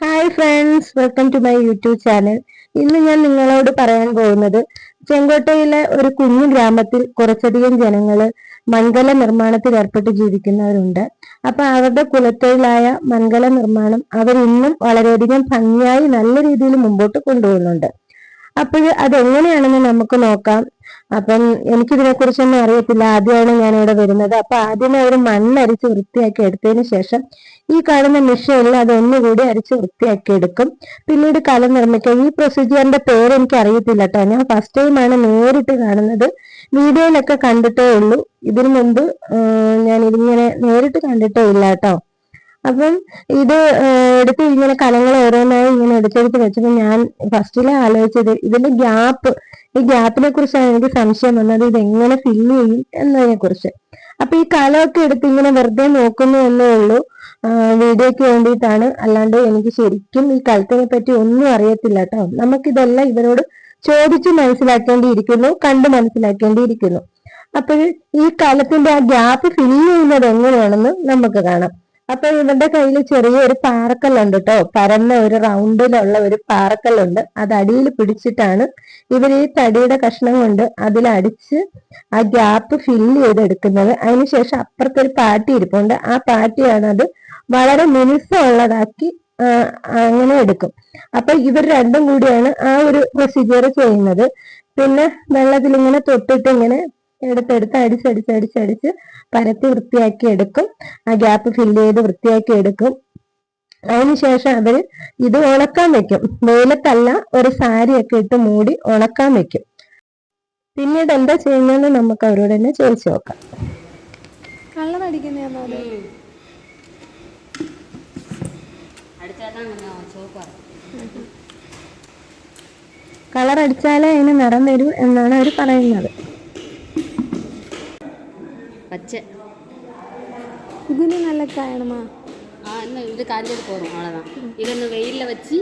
Hi friends, welcome to my YouTube channel. ഇന്ന് ഞാൻ നിങ്ങളോട് പറയാൻ പോകുന്നത് ചെങ്കോട്ടയിലെ ഒരു കുഞ്ഞു ഗ്രാമത്തിൽ കുറച്ചധികം ജനങ്ങള് മൺകല നിർമ്മാണത്തിൽ ഏർപ്പെട്ട് ജീവിക്കുന്നവരുണ്ട്. അപ്പൊ അവരുടെ കുലത്തൊഴിലായ മൺകല നിർമ്മാണം അവർ ഇന്നും വളരെയധികം ഭംഗിയായി നല്ല രീതിയിൽ മുമ്പോട്ട് കൊണ്ടുപോകുന്നുണ്ട്. അപ്പോൾ അതെങ്ങനെയാണെന്ന് നമുക്ക് നോക്കാം. അപ്പം എനിക്കിതിനെ കുറിച്ചൊന്നും അറിയത്തില്ല, ആദ്യമാണ് ഞാൻ ഇവിടെ വരുന്നത്. അപ്പൊ ആദ്യമേ അവർ മണ്ണരിച്ച് വൃത്തിയാക്കി എടുത്തതിന് ശേഷം ഈ കാണുന്ന മെഷീനിൽ അതൊന്നുകൂടി അരിച്ച് വൃത്തിയാക്കി എടുക്കും. പിന്നീട് കലം നിർമ്മിക്കുക. ഈ പ്രൊസീജിയറിന്റെ പേര് എനിക്ക് അറിയത്തില്ല കേട്ടോ. ഞാൻ ഫസ്റ്റ് ടൈമാണ് നേരിട്ട് കാണുന്നത്. വീഡിയോയിലൊക്കെ കണ്ടിട്ടേ ഉള്ളൂ. ഇതിനു മുമ്പ് ഞാൻ ഇതിങ്ങനെ നേരിട്ട് കണ്ടിട്ടേ ഇല്ല കേട്ടോ. അപ്പം ഇത് എടുത്ത് ഇങ്ങനെ കലങ്ങൾ ഓരോന്നായി ഇങ്ങനെ എടുത്തെടുത്ത് വെച്ചപ്പോൾ ഞാൻ ഫസ്റ്റിലെ ആലോചിച്ചത് ഇതിന്റെ ഈ ഗ്യാപ്പിനെ കുറിച്ചാണ് എനിക്ക് സംശയം വന്നത്. ഇത് എങ്ങനെ ഫില്ല് ചെയ്യും എന്നതിനെ കുറിച്ച്. അപ്പൊ ഈ കലമൊക്കെ എടുത്ത് ഇങ്ങനെ വെറുതെ നോക്കുന്നു എന്നേ ഉള്ളൂ, വീഡിയോയ്ക്ക് വേണ്ടിയിട്ടാണ്. അല്ലാണ്ട് എനിക്ക് ശരിക്കും ഈ കലത്തിനെ പറ്റി ഒന്നും അറിയത്തില്ല കേട്ടോ. നമുക്കിതെല്ലാം ഇവരോട് ചോദിച്ച് മനസ്സിലാക്കേണ്ടിയിരിക്കുന്നു, കണ്ട് മനസ്സിലാക്കേണ്ടിയിരിക്കുന്നു. അപ്പോൾ ഈ കലത്തിന്റെ ആ ഗ്യാപ്പ് ഫില്ല് ചെയ്യുന്നത് എങ്ങനെയാണെന്ന് നമുക്ക് കാണാം. അപ്പൊ ഇവരുടെ കയ്യിൽ ചെറിയൊരു പാറക്കല്ലുണ്ട് കേട്ടോ. പരന്ന ഒരു റൗണ്ടിലുള്ള ഒരു പാറക്കല്ലുണ്ട്. അത് അടിയിൽ പിടിച്ചിട്ടാണ് ഇവർ ഈ തടിയുടെ കഷ്ണം കൊണ്ട് അതിലടിച്ച് ആ ഗ്യാപ്പ് ഫില്ല് ചെയ്തെടുക്കുന്നത്. അതിനുശേഷം അപ്പുറത്തൊരു പാട്ടി ഇരിപ്പുണ്ട്. ആ പാട്ടിയാണ് അത് വളരെ മിനുസമുള്ളതാക്കി അങ്ങനെ എടുക്കും. അപ്പൊ ഇവർ രണ്ടും കൂടിയാണ് ആ ഒരു പ്രൊസീജിയർ ചെയ്യുന്നത്. പിന്നെ വെള്ളത്തിൽ ഇങ്ങനെ തൊട്ടിട്ട് ഇങ്ങനെ എടുത്തെടുത്ത് അടിച്ചടിച്ചടിച്ചടിച്ച് പരത്തി വൃത്തിയാക്കി എടുക്കും. ആ ഗ്യാപ്പ് ഫില്ല് ചെയ്ത് വൃത്തിയാക്കി എടുക്കും. അതിനുശേഷം അവര് ഇത് ഉണക്കാൻ വെക്കും. വെയിലത്തല്ല, ഒരു സാരിയൊക്കെ ഇട്ട് മൂടി ഉണക്കാൻ വെക്കും. പിന്നീട് എന്താ ചെയ്യുന്നതെന്ന് നമുക്ക് അവരോട് തന്നെ ചോദിച്ചു നോക്കാം. കളർ അടിച്ചാലേ അതിന് നിറം വരൂ എന്നാണ് അവർ പറയുന്നത്. பச்சை ഇതിന് നല്ല കായണമാ இன்னும் இது காஞ்சிட்டு போகும், அவ்வளோதான். இது ஒன்று வெயிலில் வச்சு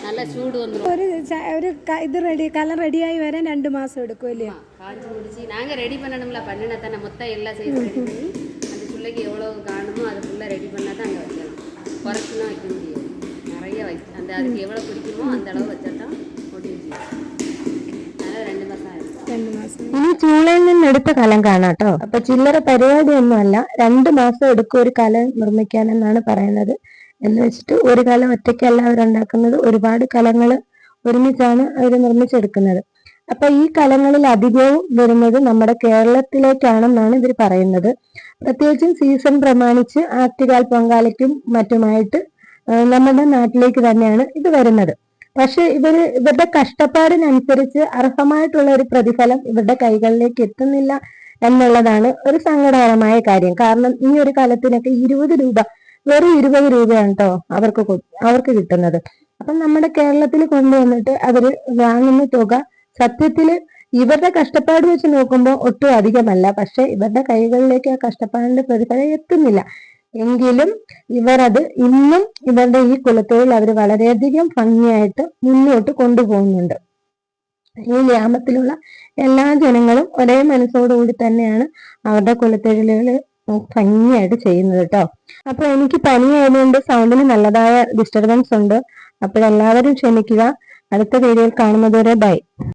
நல்லா சூடு வந்துடும். ഒരു ഇത് കളർ റെഡിയായി വരാൻ 2 മാസം എടുക്കും അല്ലേ? காஞ்சி முடிச்சு நாங்கள் ரெடி பண்ணணும்ல, பண்ணினா தானே மொத்தம் எல்லா சைஸும் ரெடி பண்ணி அந்த பிள்ளைக்கு எவ்வளோ காணுமோ அது ஃபுல்லாக ரெடி பண்ணால் தான் அங்கே வைக்கலாம். குறைச்சுலாம் வைக்க முடியாது. நிறைய அந்த அதுக்கு எவ்வளோ பிடிக்குமோ அந்த அளவு வச்சா தான் ஒட்டிச்சு. அதனால் 2 மாதம் ஆயிடும். ഇനി ചൂളയിൽ നിന്ന് എടുത്ത കലം കാണാട്ടോ. അപ്പൊ ചില്ലറ പരിപാടിയൊന്നും അല്ല. 2 മാസം എടുക്കും ഒരു കലം നിർമ്മിക്കാൻ എന്നാണ് പറയുന്നത്. എന്ന് വെച്ചിട്ട് ഒരു കലം ഒറ്റയ്ക്കല്ല അവരുണ്ടാക്കുന്നത്, ഒരുപാട് കലങ്ങൾ ഒരുമിച്ചാണ് അവർ നിർമ്മിച്ചെടുക്കുന്നത്. അപ്പൊ ഈ കലങ്ങളിൽ അധികവും വരുന്നത് നമ്മുടെ കേരളത്തിലേക്കാണെന്നാണ് ഇവർ പറയുന്നത്. പ്രത്യേകിച്ചും സീസൺ പ്രമാണിച്ച് ആറ്റുകാൽ പൊങ്കാലയ്ക്കും മറ്റുമായിട്ട് നമ്മുടെ നാട്ടിലേക്ക് തന്നെയാണ് ഇത് വരുന്നത്. പക്ഷെ ഇവരുടെ കഷ്ടപ്പാടിനനുസരിച്ച് അർഹമായിട്ടുള്ള ഒരു പ്രതിഫലം ഇവരുടെ കൈകളിലേക്ക് എത്തുന്നില്ല എന്നുള്ളതാണ് ഒരു സങ്കടകരമായ കാര്യം. കാരണം ഈ ഒരു കലത്തിനൊക്കെ 20 രൂപ, വെറും 20 രൂപയാണ് കേട്ടോ അവർക്ക് കിട്ടുന്നത്. അപ്പം നമ്മുടെ കേരളത്തിൽ കൊണ്ടുവന്നിട്ട് അവര് വാങ്ങുന്ന തുക സത്യത്തില് ഇവരുടെ കഷ്ടപ്പാട് വെച്ച് നോക്കുമ്പോൾ ഒട്ടും അധികമല്ല. പക്ഷെ ഇവരുടെ കൈകളിലേക്ക് ആ കഷ്ടപ്പാടിന്റെ പ്രതിഫലം എത്തുന്നില്ല. എങ്കിലും ഇവരത് ഇന്നും ഇവരുടെ ഈ കുലത്തൊഴിൽ അവർ വളരെയധികം ഭംഗിയായിട്ട് മുന്നോട്ട് കൊണ്ടുപോകുന്നുണ്ട്. ഈ ഗ്രാമത്തിലുള്ള എല്ലാ ജനങ്ങളും ഒരേ മനസ്സോടുകൂടി തന്നെയാണ് അവരുടെ കുലത്തൊഴിലുകൾ ഭംഗിയായിട്ട് ചെയ്യുന്നത് കേട്ടോ. അപ്പൊ എനിക്ക് പനിയായതുകൊണ്ട് സൗണ്ടിന് നല്ലതായ ഡിസ്റ്റർബൻസ് ഉണ്ട്. അപ്പോഴെല്ലാവരും ക്ഷമിക്കുക. അടുത്ത വീഡിയോയിൽ കാണുന്നതുവരെ ബൈ.